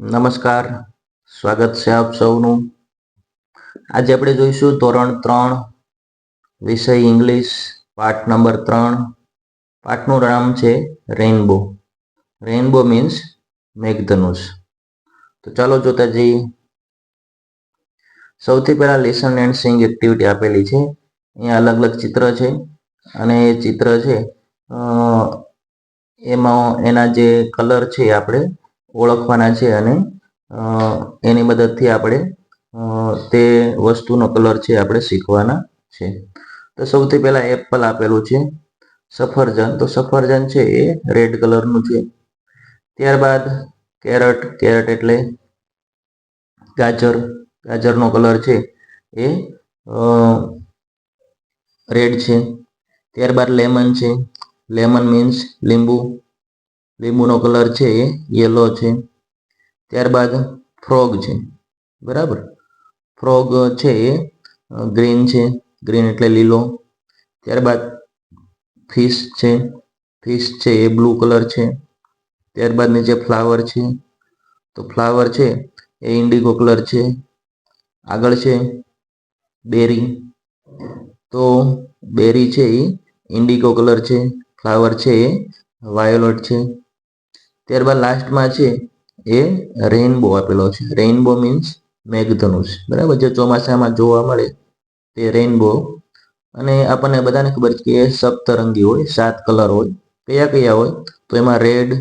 નમસ્કાર, સ્વાગત છે આપ સૌનું. આજે આપણે જોઈશું ધોરણ 3 વિષય ઇંગ્લિશ પાઠ નંબર 3. પાઠનું નામ છે રેઇનબો. Rainbow means મેઘધનુષ. તો ચાલો જોતા જઈએ. સૌથી પહેલા લિસન એન્ડ સિંગ એક્ટિવિટી આપેલી છે. અહીંયા અલગ અલગ ચિત્ર છે અને એ ચિત્ર છે એમાં એના જે કલર છે આપણે ઓળખવાના છે અને એની મદદથી આપણે તે વસ્તુનો કલર છે આપણે શીખવાના છે. તો સૌથી પહેલા એપલ આપેલું છે, સફરજન, તો સફરજન છે એ રેડ કલરનું છે. ત્યારબાદ કેરટ, કેરટ એટલે ગાજર, ગાજરનો કલર છે એ રેડ છે. ત્યારબાદ લેમન છે, લેમન મીન્સ લીંબુ, લીંબુનો કલર છે એ યલો છે. ત્યારબાદ ફ્રોગ છે, બરાબર, ફ્રોગ છે એ ગ્રીન છે, ગ્રીન એટલે લીલો. ત્યારબાદ ફિશ છે, ફિશ છે એ બ્લુ કલર છે. ત્યારબાદ નીચે ફ્લાવર છે, તો ફ્લાવર છે એ ઇન્ડિગો કલર છે. આગળ છે બેરી, તો બેરી છે એ ઇન્ડિગો કલર છે, ફ્લાવર છે એ વાયોલેટ છે. ત્યારબાદ લાસ્ટમાં છે એ રેઇનબો આપેલો છે. રેઇનબો મીન્સ મેઘધનુષ, બરાબર, જે ચોમાસામાં જોવા મળે તે રેઇનબો. અને આપણને બધાને ખબર છે કે એ સપ્તરંગી હોય, 7 કલર હોય. કયા કયા હોય? તો એમાં red,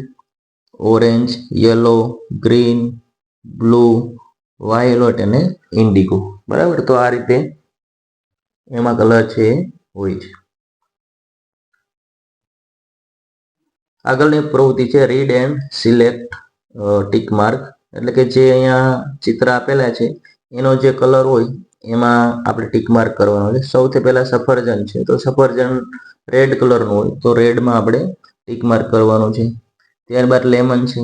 orange, yellow, green, blue, violet અને ઇન્ડિગો, બરાબર. તો આ રીતે એમાં કલર છે હોય છે. આગળની પ્રવૃત્તિ છે read and select tick mark, એટલે કે જે અહીંયા ચિત્ર આપેલા છે એનો જે કલર હોય એમાં આપણે ટીક માર્ક કરવાનો છે. સૌથી પહેલા સફરજન છે, તો સફરજન રેડ કલરનું હોય તો રેડમાં આપણે ટીક માર્ક કરવાનું છે. ત્યારબાદ લેમન છે,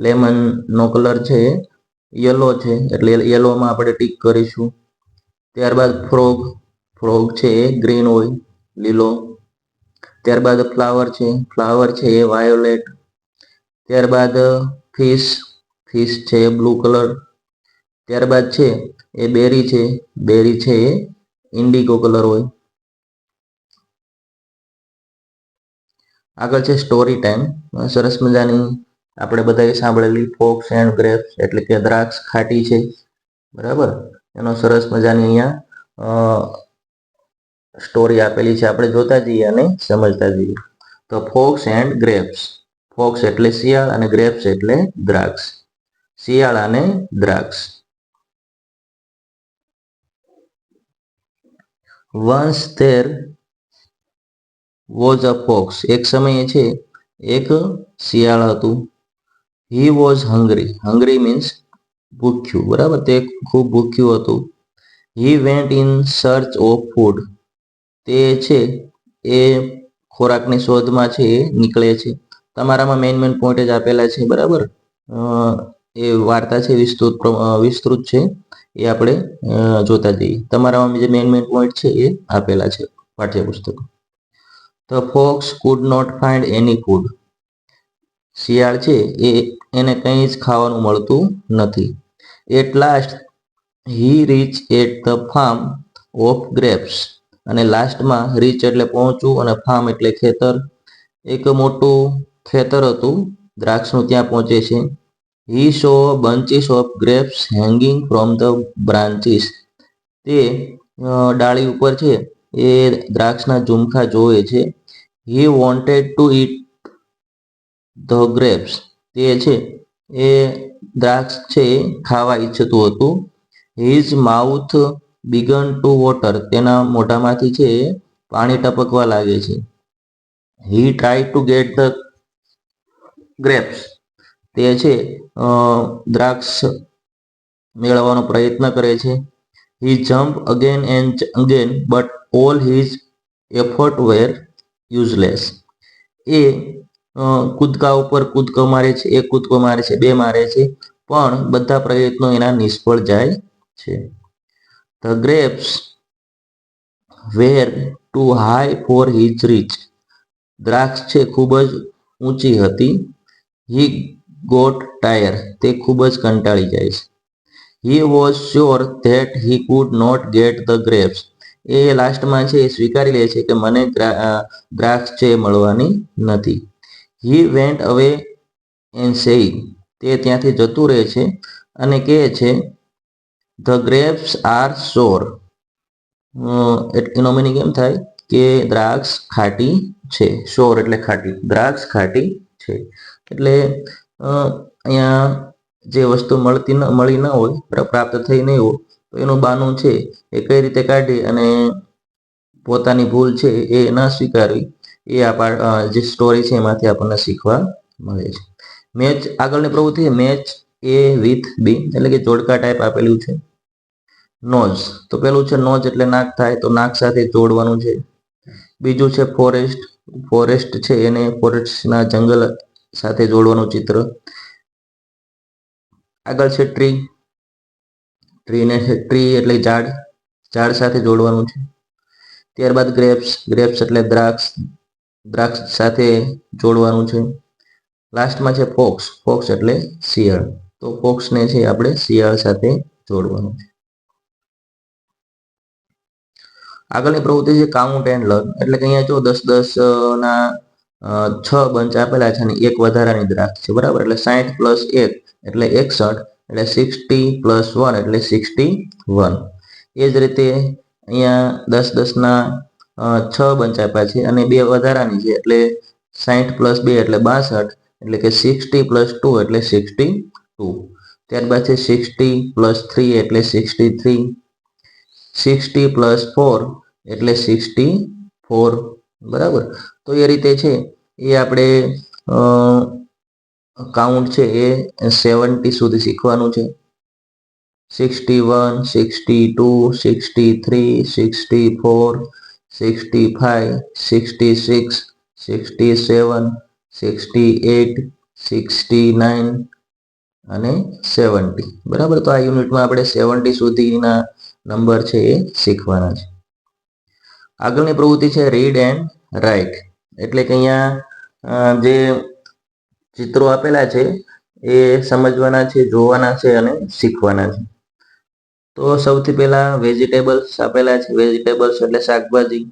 લેમનનો કલર છે યલો છે એટલે યલોમાં આપણે ટીક કરીશું. ત્યારબાદ ફ્રોગ, ફ્રોગ છે એ ગ્રીન હોય, લીલો. ત્યારબાદ ફ્લાવર છે, ફ્લાવર છે એ વાયોલેટ. ત્યારબાદ ફિશ, ફિશ છે એ બ્લુ કલર. ત્યારબાદ છે એ બેરી છે, બેરી છે એ ઇન્ડિગો કલર હોય. આગળ છે સ્ટોરી ટાઈમ. સરસ મજાની આપણે બધાએ સાંભળેલી ફોક્સ એન્ડ ગ્રેપ્સ, એટલે કે દ્રાક્ષ ખાટી છે, બરાબર, એનો સરસ મજાની અહીંયા સ્ટોરી આપેલી છે. આપણે જોતા જઈએ અને સમજતા જઈએ. તો ફોક્સ એન્ડ ગ્રેપ્સ, ફોક્સ એટલે શિયાળ અને ગ્રેપ્સ એટલે દ્રાક્ષ. શિયાળ અને દ્રાક્ષ. Once there was a fox, એક સમયે છે એક શિયાળ હતું. He was hungry, hungry means ભૂખ્યું, બરાબર, તે ખૂબ ભૂખ્યું હતું. He went in search of food, તે છે એ ખોરાકની શોધમાં છે એ નીકળે છે. તમારામાં મેઇન પોઈન્ટ જ આપેલા છે, બરાબર. એ વાર્તા છે વિસ્તૃત છે, એ આપણે જોતા જઈએ. તમારામાં જે મેઇન પોઈન્ટ છે એ આપેલા છે પાઠ્યપુસ્તક. The fox could not find any food, શિયાળ છે એને કંઈ જ ખાવાનું મળતું નથી. At last he reach at the farm of grapes, અને લાસ્ટમાં રીચ એટલે પહોંચવું અને ફાર્મ એટલે ખેતર. એક મોટું ખેતર હતું દ્રાક્ષનું, ત્યાં પહોંચે છે. He saw bunches of grapes hanging from the branches, તે ડાળી ઉપર છે એ દ્રાક્ષના ઝુમખા જોવે છે. He wanted to eat the grapes, તે છે એ દ્રાક્ષ છે ખાવા ઈચ્છતું હતું. His mouth began to water, તેના મોઢામાંથી છે પાણી ટપકવા લાગે છે. He try to get the grapes, તે છે દ્રાક્ષ મેળવવાનો પ્રયત્ન કરે છે. He jump again and again but all his effort wear useless, એ કૂદકા ઉપર કૂદકો મારે છે, એક કૂદકો મારે છે, બે મારે છે, પણ બધા પ્રયત્નો એના નિષ્ફળ જાય છે. The grapes were too high for his reach, દ્રાક્ષ છે ખૂબ જ ઊંચી હતી. હી ગોટ ટાયર, તે ખૂબ જ કંટાળી જાય છે. He was sure that he could not get the grapes. એ લાસ્ટમાં છે એ સ્વીકારી લે છે કે મને દ્રાક્ષ છે મળવાની નથી. હી વેન્ટ અવે એન્ડ સેઇંગ, તે ત્યાંથી જતું રહે છે અને કહે છે ધ ગ્રેપ્સ આર સોર. એનો મિનિંગ એમ થાય કે દ્રાક્ષ ખાટી છે. સોર એટલે ખાટી, દ્રાક્ષ ખાટી છે. એટલે અહીંયા જે વસ્તુ મળી ન હોય, પ્રાપ્ત થઈ નહીં હોય, તો એનું બાનું છે એ કઈ રીતે કાઢી અને પોતાની ભૂલ છે એ ન સ્વીકારવી, એ જે સ્ટોરી છે એમાંથી આપણને શીખવા મળે છે. મેચ, આગળની પ્રવૃત્તિ છે મેચ એ વિથ બી, એટલે કે જોડકા ટાઈપ આપેલું છે. નોઝ, તો પેલું છે નોઝ એટલે નાક થાય, તો નાક સાથે જોડવાનું છે. બીજું છે ફોરેસ્ટ, ફોરેસ્ટ છે એને ફોરેસ્ટના જંગલ સાથે જોડવાનું ચિત્ર. આગળ છે ટ્રી, ટ્રી એટલે ઝાડ, ઝાડ સાથે જોડવાનું છે. ત્યારબાદ ગ્રેપ્સ, ગ્રેપ્સ એટલે દ્રાક્ષ, દ્રાક્ષ સાથે જોડવાનું છે. લાસ્ટમાં છે ફોક્સ, ફોક્સ એટલે શિયાળ, તો ફોક્સને છે આપણે શિયાળ સાથે જોડવાનું છે. આગળની પ્રવૃત્તિ છે કાઉન્ટ એન્ડ લર્ન, એટલે કે અહીંયા જો 10 ના 6 બંચ આપેલા છે અને એક વધારાની દ્રાક્ષ છે, બરાબર. એટલે 60 પ્લસ 1 એટલે 61, એટલે 60 પ્લસ 1 એટલે 61. એ જ રીતે અહીંયા 10 ના 6 બંચ આપ્યા છે અને 2 વધારાની છે, એટલે 60 પ્લસ 2 એટલે 62, એટલે કે 60 પ્લસ 2 એટલે 62. ત્યારબાદ છે 60 પ્લસ 3 એટલે 63, 60 પ્લસ 4 એટલે 64, બરાબર. તો એ રીતે છે એ આપણે કાઉન્ટ છે એ 70 સુધી શીખવાનું છે. 61, 62, 63, 64, 65, 66, 67, 68, 69 અને 70, બરાબર. તો આ યુનિટમાં આપણે 70 સુધીના નંબર છે એ શીખવાના છે. આગળની પ્રવૃત્તિ છે રીડ એન્ડ રાઇટ, એટલે કે અહીંયા જે ચિત્રો આપેલા છે એ સમજવાના છે, જોવાના છે અને શીખવાના છે. તો સૌથી પહેલા વેજીટેબલ્સ આપેલા છે, વેજીટેબલ્સ એટલે શાકભાજી.